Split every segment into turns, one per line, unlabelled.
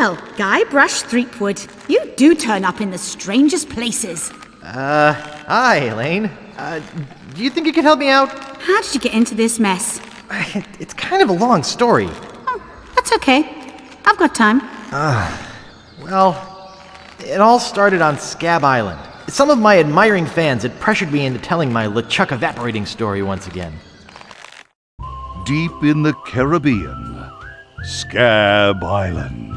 Well, Guybrush Threepwood, you do turn up in the strangest places.
Hi, Elaine. Do you think you could help me out?
How did you get into this mess?
It's kind of a long story.
Oh, that's okay. I've got time.
Well, it all started on Scabb Island. Some of my admiring fans had pressured me into telling my LeChuck evaporating story once again.
Deep in the Caribbean, Scabb Island.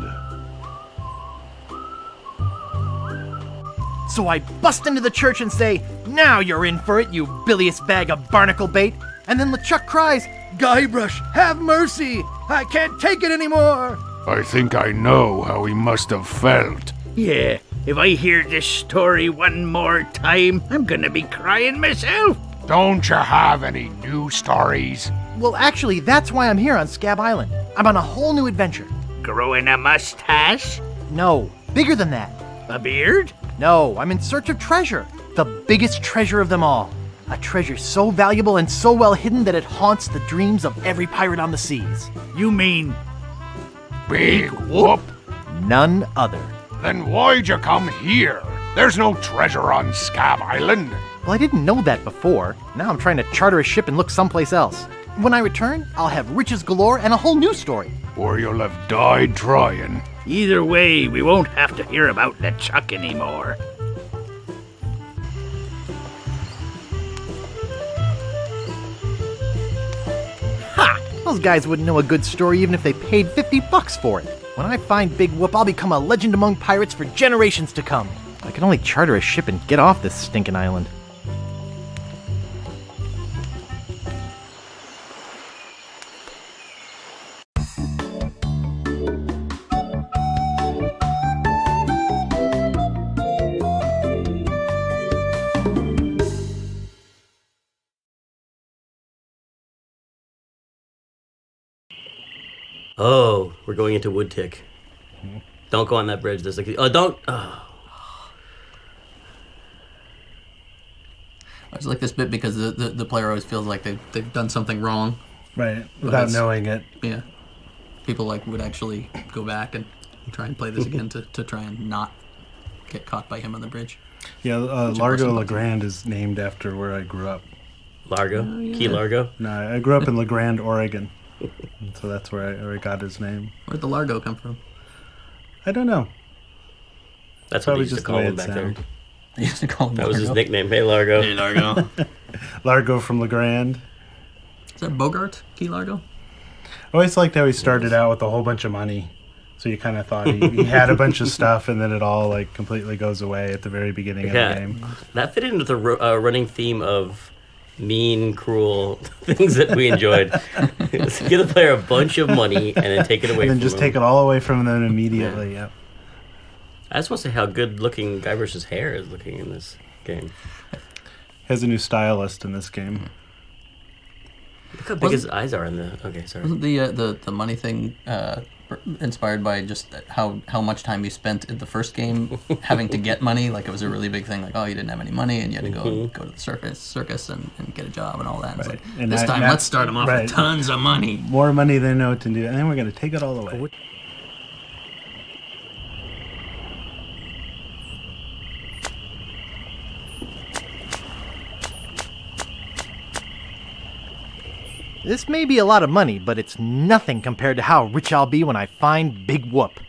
So I bust into the church and say, "Now you're in for it, you bilious bag of barnacle bait." And then LeChuck cries, "Guybrush, have mercy! I can't take it anymore!"
I think I know how he must have felt.
Yeah, if I hear this story one more time, I'm gonna be crying myself.
Don't you have any new stories?
Well, actually, that's why I'm here on Scabb Island. I'm on a whole new adventure.
Growing a mustache?
No, bigger than that.
A beard?
No, I'm in search of treasure. The biggest treasure of them all. A treasure so valuable and so well hidden that it haunts the dreams of every pirate on the seas.
You mean
Big whoop?
None other.
Then why'd you come here? There's no treasure on Scabb Island.
Well, I didn't know that before. Now I'm trying to charter a ship and look someplace else. When I return, I'll have riches galore and a whole new story.
Or you'll have died trying.
either way, we won't have to hear about LeChuck anymore.
Ha! Those guys wouldn't know a good story even if they paid $50 for it. When I find Big Whoop, I'll become a legend among pirates for generations to come. I can only charter a ship and get off this stinking island.
Oh, we're going into Woodtick. Don't go on that bridge. There's like, don't. Oh.
I just like this bit because the player always feels like they've done something wrong.
Right, without knowing it.
Yeah. People would actually go back and try and play this again to try and not get caught by him on the bridge.
Yeah, Largo LeGrand is named after where I grew up.
Largo? Oh, yeah. Key Largo?
No, I grew up in LeGrand, Oregon. So that's where I got his name.
Where'd the Largo come from?
I don't know.
That's what they used to call him back there.
They used to call him
That
Largo.
was his nickname. Hey, Largo.
Hey, Largo.
Largo from LeGrand.
Is that Bogart, Key Largo?
I always liked how he started out with a whole bunch of money. So you kind of thought he had a bunch of stuff, and then it all like completely goes away at the very beginning of the game.
That fit into the running theme of mean, cruel things that we enjoyed. Give the player a bunch of money and then take it away
and then
from
just
them.
take it all away from them immediately. Yeah. Yep.
I just want to say how good looking Guybrush's hair is looking in this game.
Has a new stylist in this game.
Look how big his eyes are in the. Okay, sorry.
Wasn't the money thing inspired by just how much time you spent in the first game having to get money? Like it was a really big thing. Like, oh, you didn't have any money and you had to go to the circus and get a job and all that.
Right.
Like,
and
this time, let's start them off
right.
with tons of money.
More money than they know what to do, and then we're going to take it all away.
This may be a lot of money, but it's nothing compared to how rich I'll be when I find Big Whoop.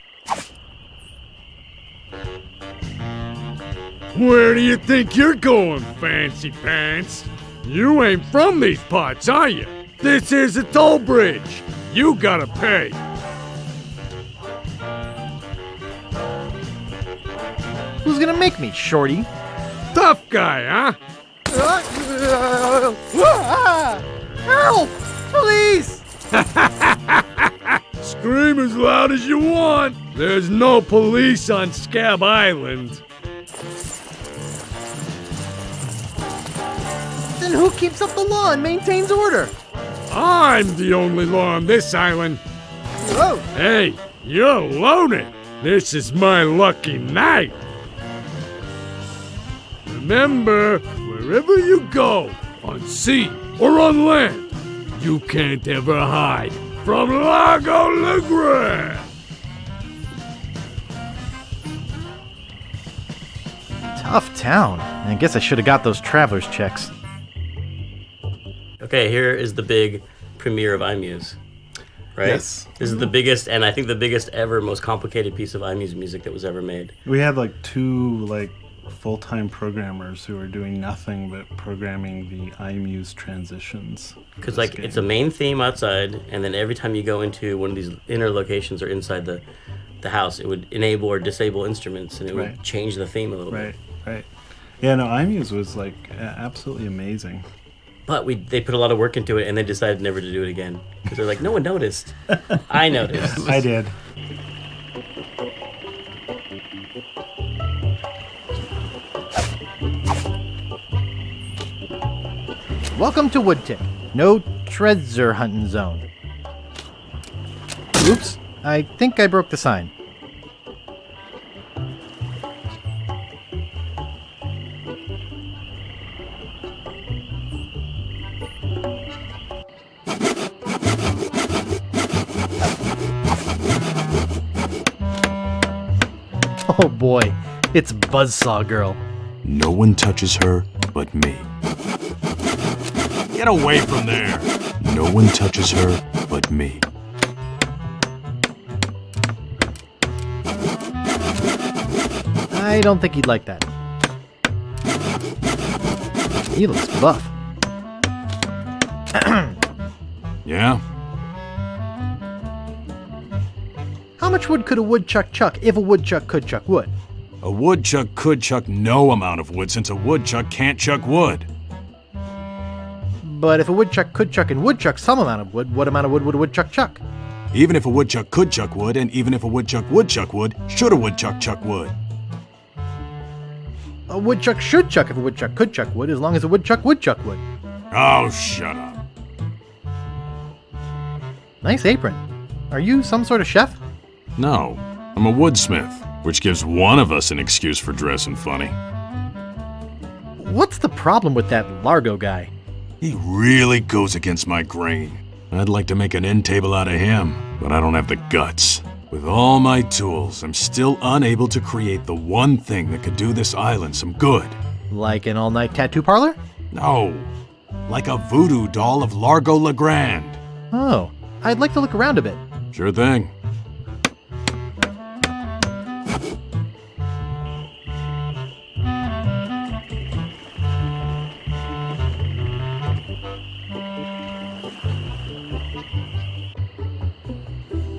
Where do you think you're going, fancy pants? You ain't from these parts, are you? This is a toll bridge. You gotta pay.
Who's gonna make me, shorty?
Tough guy, huh?
Help! Police!
Scream as loud as you want. There's no police on Scabb Island.
Then who keeps up the law and maintains order?
I'm the only law on this island.
Whoa!
Hey, you're loaded. This is my lucky night. Remember, wherever you go, on sea or on land, you can't ever hide from Largo LeGrand.
Tough town. I guess I should have got those traveler's checks.
Okay, here is the big premiere of iMuse. Right?
Yes.
This is the biggest, and I think the biggest ever, most complicated piece of iMuse music that was ever made.
We had like 2 full-time programmers who were doing nothing but programming the iMuse transitions.
Because it's a main theme outside, and then every time you go into one of these inner locations or inside the house, it would enable or disable instruments, and it would change the theme a little bit.
Right. Yeah, no, iMuse was absolutely amazing.
But they put a lot of work into it, and they decided never to do it again. Because they're like, no one noticed. I noticed.
I did.
Welcome to Woodtick. No treasure hunting zone. Oops, I think I broke the sign. Oh boy, it's Buzzsaw Girl.
No one touches her but me.
Get away from there!
No one touches her but me.
I don't think he'd like that. He looks buff.
Yeah?
How much wood could a woodchuck chuck if a woodchuck could chuck wood?
A woodchuck could chuck no amount of wood since a woodchuck can't chuck wood.
But if a woodchuck could chuck and would chuck some amount of wood, what amount of wood would a woodchuck chuck?
Even if a woodchuck could chuck wood, and even if a woodchuck would chuck wood, should a woodchuck chuck wood?
A woodchuck should chuck if a woodchuck could chuck wood, as long as a woodchuck would chuck wood.
Oh, shut up.
Nice apron. Are you some sort of chef?
No, I'm a woodsmith, which gives one of us an excuse for dressing funny.
What's the problem with that Largo guy?
He really goes against my grain. I'd like to make an end table out of him, but I don't have the guts. With all my tools, I'm still unable to create the one thing that could do this island some good.
Like an all-night tattoo parlor?
No, like a voodoo doll of Largo Legrand.
Oh, I'd like to look around a bit.
Sure thing.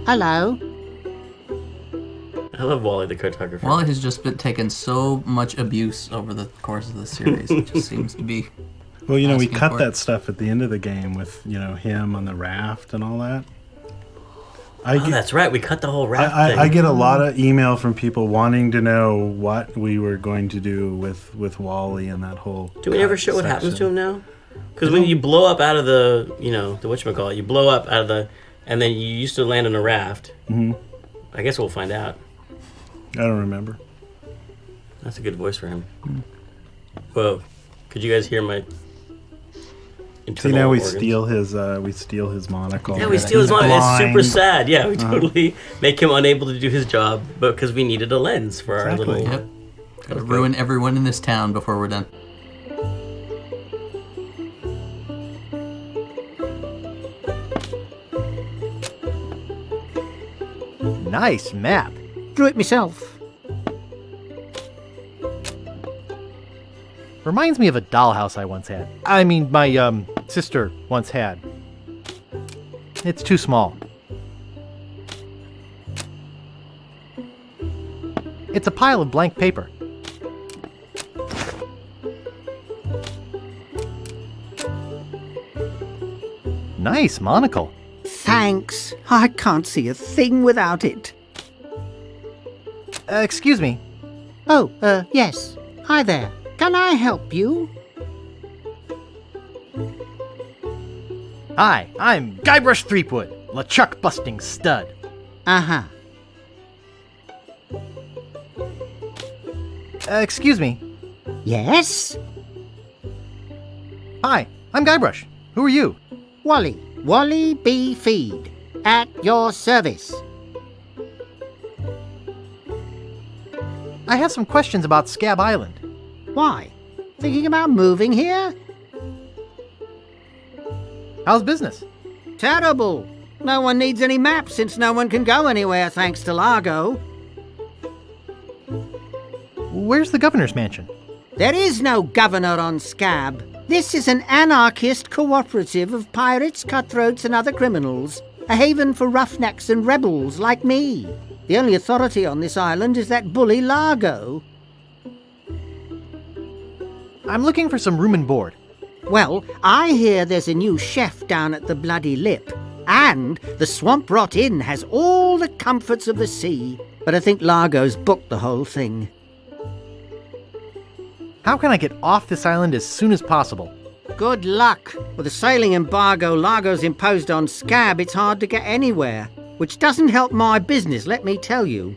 Hello.
I love Wally the cartographer.
Wally has just been taking so much abuse over the course of the series. It just seems to be.
Well, we
asking
cut
for
that
it.
stuff at the end of the game with, him on the raft and all that.
That's right. We cut the whole raft thing.
I get a lot of email from people wanting to know what we were going to do with Wally and that whole.
Do we ever show what happens to him now? Because when you blow up out of the, the whatchamacallit, you blow up out of the, and then you used to land on a raft.
Mm-hmm.
I guess we'll find out.
I don't remember.
That's a good voice for him. Whoa. Could you guys hear my
See, now we
organs?
steal his monocle.
Yeah, we steal his monocle. It's super
blind.
sad. Yeah, we totally make him unable to do his job, but because we needed a lens for our little.
Yep. Gotta ruin everyone in this town before we're done.
Nice map.
Drew it myself.
Reminds me of a dollhouse I once had. I mean, my, sister once had. It's too small. It's a pile of blank paper. Nice monocle.
Thanks. I can't see a thing without it.
Excuse me.
Oh, yes. Hi there. Can I help you?
Hi, I'm Guybrush Threepwood, LeChuck busting stud.
Uh-huh.
Excuse me.
Yes?
Hi, I'm Guybrush. Who are you?
Wally. Wally B. Feed. At your service.
I have some questions about Scabb Island.
Why? Thinking about moving here?
How's business?
Terrible. No one needs any maps since no one can go anywhere thanks to Largo.
Where's the governor's mansion?
There is no governor on Scabb. This is an anarchist cooperative of pirates, cutthroats and other criminals. A haven for roughnecks and rebels like me. The only authority on this island is that bully Largo.
I'm looking for some room and board.
Well, I hear there's a new chef down at the Bloody Lip. And the Swamp Rot Inn has all the comforts of the sea. But I think Largo's booked the whole thing.
How can I get off this island as soon as possible?
Good luck. With the sailing embargo Largo's imposed on Scabb, it's hard to get anywhere. Which doesn't help my business, let me tell you.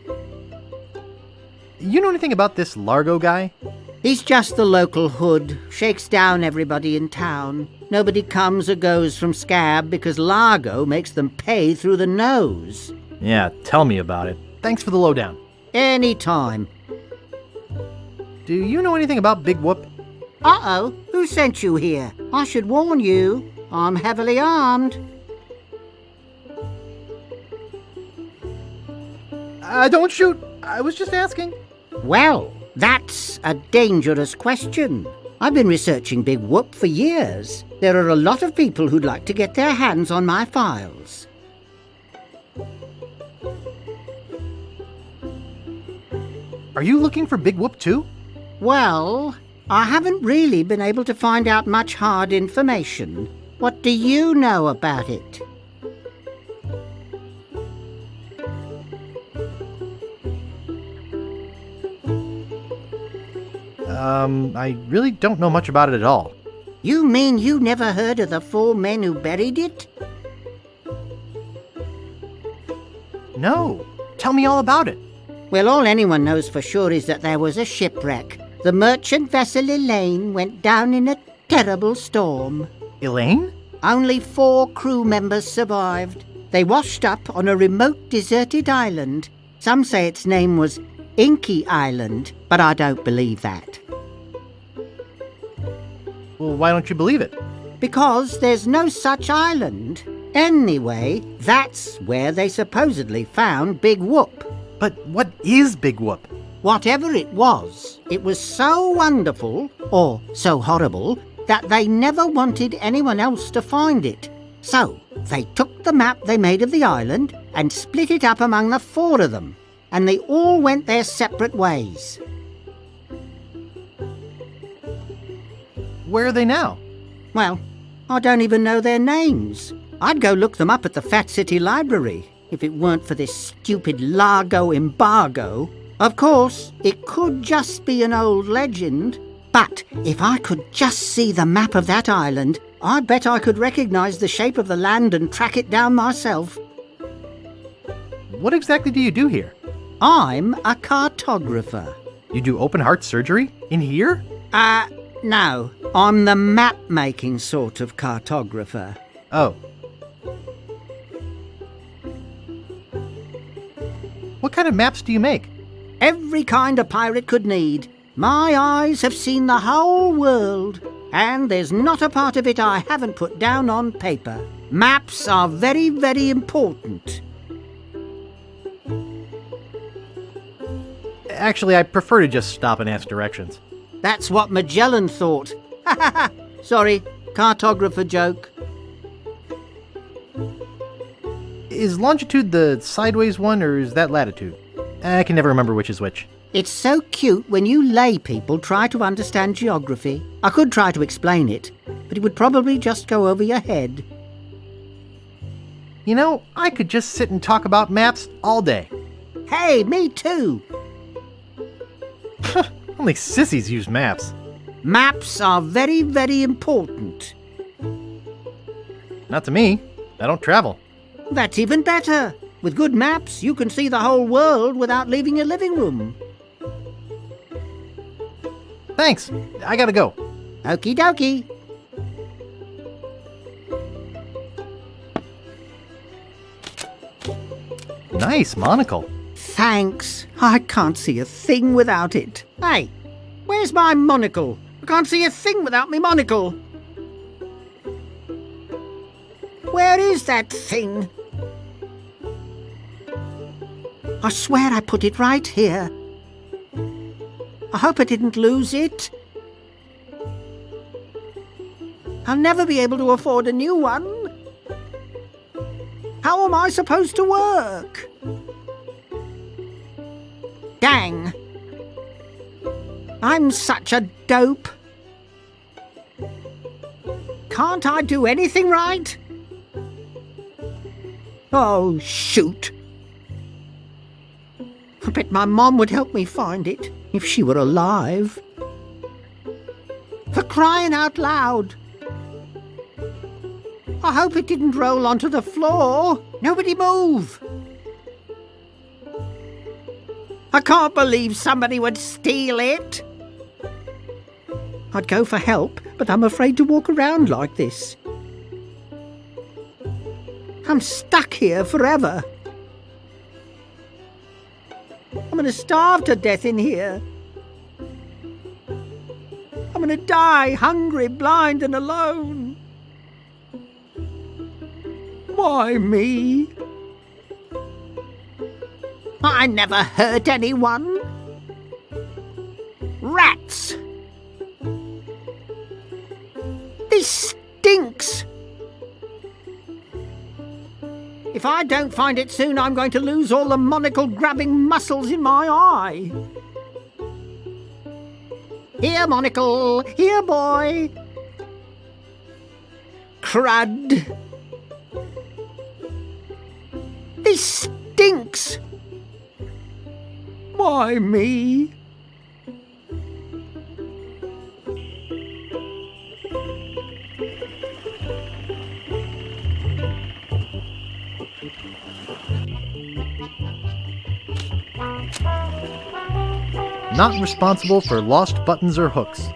You know anything about this Largo guy?
He's just the local hood, shakes down everybody in town. Nobody comes or goes from Scabb because Largo makes them pay through the nose.
Yeah, tell me about it. Thanks for the lowdown.
Any time.
Do you know anything about Big Whoop?
Uh-oh, who sent you here? I should warn you, I'm heavily armed.
Don't shoot. I was just asking.
Well, that's a dangerous question. I've been researching Big Whoop for years. There are a lot of people who'd like to get their hands on my files.
Are you looking for Big Whoop too?
Well, I haven't really been able to find out much hard information. What do you know about it?
I really don't know much about it at all.
You mean you never heard of the 4 men who buried it?
No. Tell me all about it.
Well, all anyone knows for sure is that there was a shipwreck. The merchant vessel Elaine went down in a terrible storm.
Elaine?
Only 4 crew members survived. They washed up on a remote deserted island. Some say its name was Inky Island, but I don't believe that.
Well, why don't you believe it?
Because there's no such island. Anyway, that's where they supposedly found Big Whoop.
But what is Big Whoop?
Whatever it was so wonderful, or so horrible, that they never wanted anyone else to find it. So, they took the map they made of the island and split it up among the 4 of them, and they all went their separate ways.
Where are they now?
Well, I don't even know their names. I'd go look them up at the Fat City Library, if it weren't for this stupid Largo embargo. Of course, it could just be an old legend, but if I could just see the map of that island, I bet I could recognize the shape of the land and track it down myself.
What exactly do you do here?
I'm a cartographer.
You do open heart surgery? In here?
No. I'm the map-making sort of cartographer.
Oh. What kind of maps do you make?
Every kind a pirate could need. My eyes have seen the whole world, and there's not a part of it I haven't put down on paper. Maps are very, very important.
Actually, I prefer to just stop and ask directions.
That's what Magellan thought. Ha ha ha! Sorry, cartographer joke.
Is longitude the sideways one, or is that latitude? I can never remember which is which.
It's so cute when you lay people try to understand geography. I could try to explain it, but it would probably just go over your head.
You know, I could just sit and talk about maps all day.
Hey, me too!
Only sissies use maps.
Maps are very, very important.
Not to me. I don't travel.
That's even better. With good maps, you can see the whole world without leaving your living room.
Thanks. I gotta go.
Okie dokie.
Nice monocle.
Thanks. I can't see a thing without it. Hey, where's Where's my monocle? I can't see a thing without me monocle. Where is that thing? I swear I put it right here. I hope I didn't lose it. I'll never be able to afford a new one. How am I supposed to work? Dang. I'm such a dope. Can't I do anything right? Oh, shoot. I bet my mom would help me find it if she were alive. For crying out loud. I hope it didn't roll onto the floor. Nobody move. I can't believe somebody would steal it. I'd go for help, but I'm afraid to walk around like this. I'm stuck here forever. I'm going to starve to death in here. I'm going to die hungry, blind and alone. Why me? I never hurt anyone. Rats! This stinks! If I don't find it soon, I'm going to lose all the monocle-grabbing muscles in my eye. Here, monocle. Here, boy. Crud. This stinks. Why me?
Not responsible for lost buttons or hooks.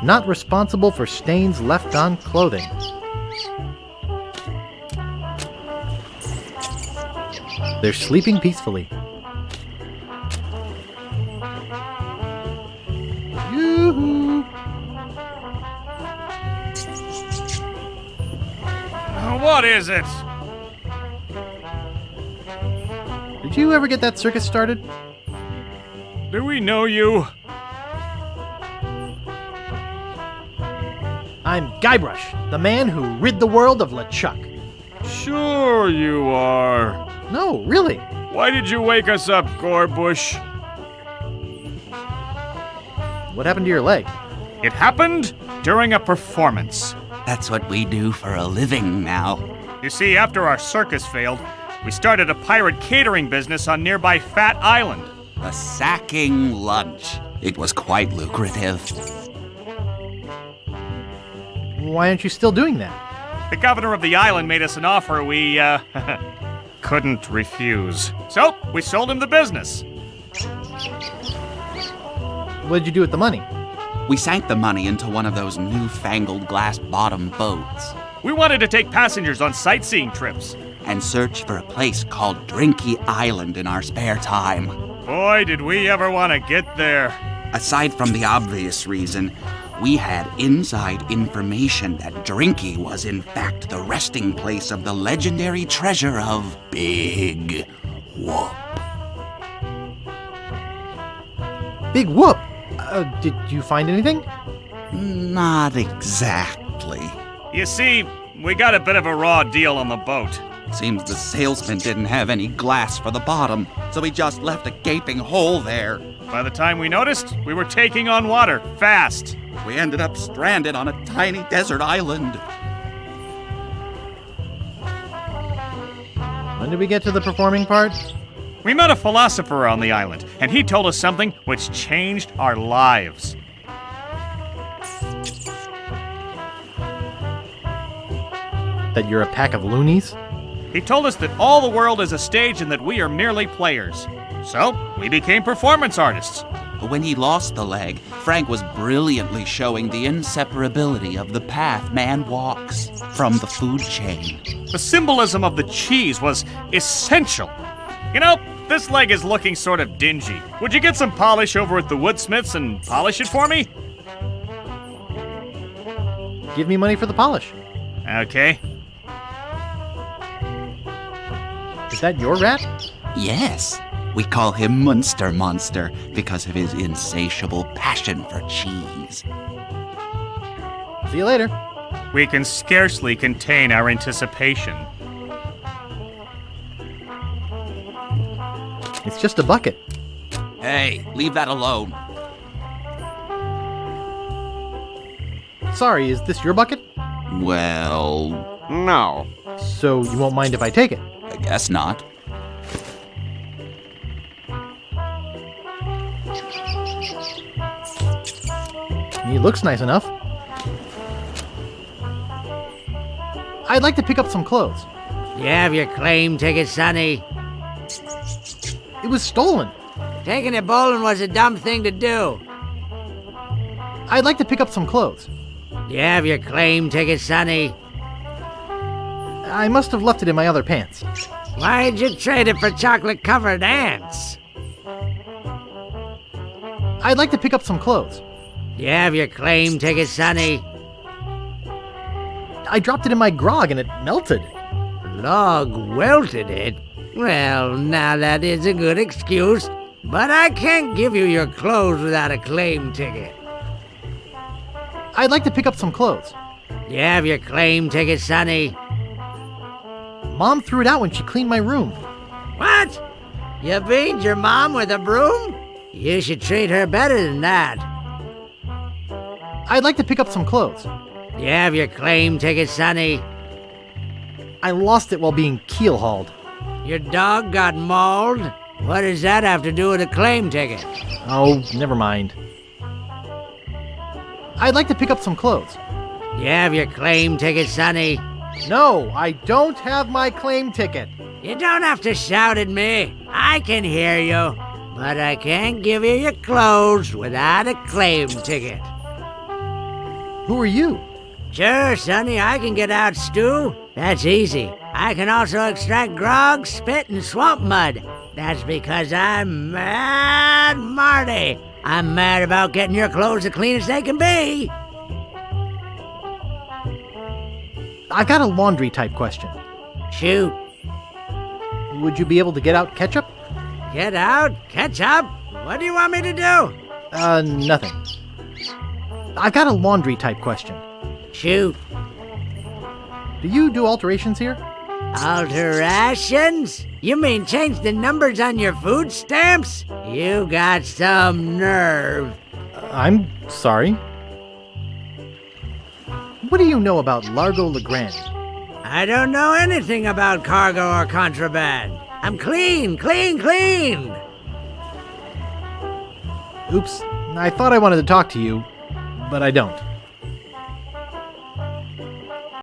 Not responsible for stains left on clothing. They're sleeping peacefully. Yoo-hoo!
What is it?
Did you ever get that circus started?
Do we know you?
I'm Guybrush, the man who rid the world of LeChuck.
Sure you are.
No, really.
Why did you wake us up, Gorbush?
What happened to your leg?
It happened during a performance.
That's what we do for a living now.
You see, after our circus failed, we started a pirate catering business on nearby Fat Island.
A sacking lunch. It was quite lucrative.
Why aren't you still doing that?
The governor of the island made us an offer we, couldn't refuse. So, we sold him the business.
What did you do with the money?
We sank the money into one of those newfangled glass-bottom boats.
We wanted to take passengers on sightseeing trips.
And search for a place called Drinky Island in our spare time.
Boy, did we ever want to get there.
Aside from the obvious reason, we had inside information that Drinky was in fact the resting place of the legendary treasure of Big Whoop.
Big Whoop? Did you find anything?
Not exactly.
You see, we got a bit of a raw deal on the boat.
Seems the salesman didn't have any glass for the bottom, so he just left a gaping hole there.
By the time we noticed, we were taking on water, fast.
We ended up stranded on a tiny desert island.
When did we get to the performing part?
We met a philosopher on the island, and he told us something which changed our lives.
That you're a pack of loonies?
He told us that all the world is a stage and that we are merely players. So, we became performance artists.
When he lost the leg, Frank was brilliantly showing the inseparability of the path man walks from the food chain.
The symbolism of the cheese was essential. You know, this leg is looking sort of dingy. Would you get some polish over at the woodsmiths and polish it for me?
Give me money for the polish.
Okay.
Is that your rat?
Yes. We call him Munster Monster because of his insatiable passion for cheese.
See you later.
We can scarcely contain our anticipation.
It's just a bucket.
Hey, leave that alone.
Sorry, is this your bucket?
Well, no.
So you won't mind if I take it?
I guess not.
He looks nice enough. I'd like to pick up some clothes.
You have your claim ticket, Sonny.
It was stolen.
Taking it bowling was a dumb thing to do.
I'd like to pick up some clothes.
You have your claim ticket, Sonny.
I must have left it in my other pants.
Why'd you trade it for chocolate-covered ants?
I'd like to pick up some clothes.
You have your claim ticket, Sonny.
I dropped it in my grog and it melted.
Log welted it? Well, now that is a good excuse, but I can't give you your clothes without a claim ticket.
I'd like to pick up some clothes.
You have your claim ticket, Sonny.
Mom threw it out when she cleaned my room.
What? You beat your mom with a broom? You should treat her better than that.
I'd like to pick up some clothes.
You have your claim ticket, Sonny.
I lost it while being keel hauled.
Your dog got mauled? What does that have to do with a claim ticket?
Oh, never mind. I'd like to pick up some clothes.
You have your claim ticket, Sonny.
No, I don't have my claim ticket.
You don't have to shout at me. I can hear you. But I can't give you your clothes without a claim ticket.
Who are you?
Sure, Sonny, I can get out stew. That's easy. I can also extract grog, spit, and swamp mud. That's because I'm Mad Marty. I'm mad about getting your clothes as clean as they can be.
I got a laundry type question.
Shoot.
Would you be able to get out ketchup?
Get out? Ketchup? What do you want me to do?
Nothing. I got a laundry type question.
Shoot.
Do you do alterations here?
Alterations? You mean change the numbers on your food stamps? You got some nerve.
I'm sorry. What do you know about Largo Legrand?
I don't know anything about cargo or contraband. I'm clean, clean, clean!
Oops, I thought I wanted to talk to you, but I don't.